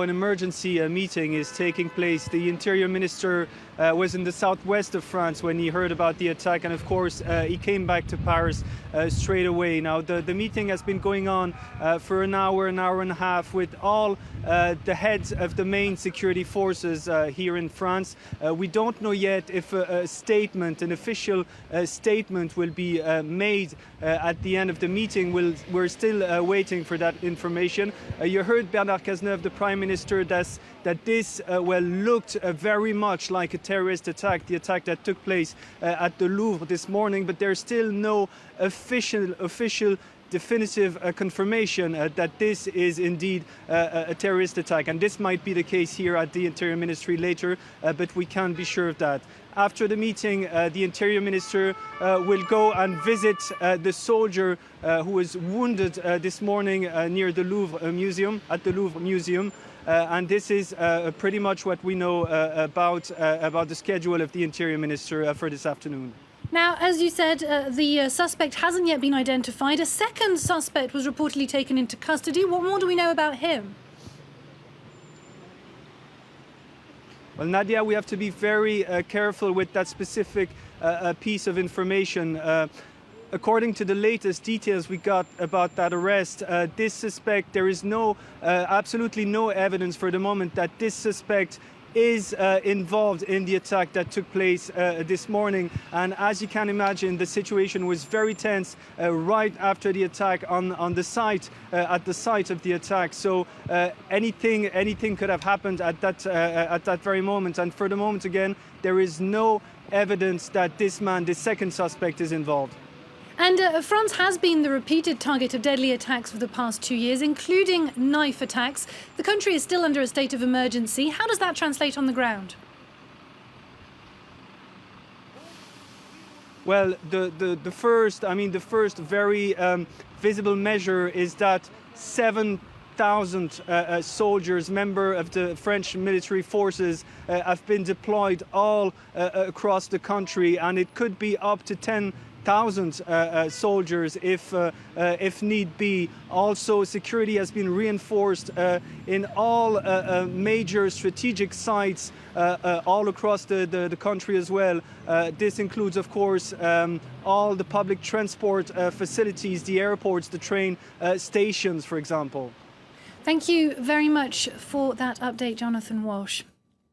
now an emergency meeting is taking place. The Interior Minister was in the southwest of France when he heard about the attack, and of course he came back to Paris straight away. Now the meeting has been going on for an hour and a half with all the heads of the main security forces here in France. We don't know yet if a statement, an official statement will be made at the end of the meeting. We're still waiting for that information. You heard Bernard Cazeneuve, the Prime Minister, that this looked very much like a terrorist attack, the attack that took place at the Louvre this morning, but there's still no official definitive confirmation that this is indeed a terrorist attack. And this might be the case here at the Interior Ministry later, but we can't be sure of that. After the meeting, the Interior Minister will go and visit the soldier who was wounded this morning near the Louvre Museum, at the Louvre Museum. And this is pretty much what we know about the schedule of the Interior Minister for this afternoon. Now, as you said, the suspect hasn't yet been identified. A second suspect was reportedly taken into custody. What more do we know about him? Well, Nadia, we have to be very careful with that specific piece of information. According to the latest details we got about that arrest, this suspect, there is absolutely no evidence for the moment that this suspect is involved in the attack that took place this morning. And as you can imagine, the situation was very tense right after the attack on the site, at the site of the attack. So anything could have happened at that very moment. And for the moment, again, there is no evidence that this second suspect, is involved. And France has been the repeated target of deadly attacks for the past 2 years, including knife attacks. The country is still under a state of emergency. How does that translate on the ground? Well, the first very visible measure is that 7,000 soldiers, members of the French military forces, have been deployed all across the country, and it could be up to 10,000 soldiers if need be. Also, security has been reinforced in all major strategic sites all across the country as well. This includes, of course, all the public transport facilities, the airports, the train stations, for example. Thank you very much for that update, Jonathan Walsh.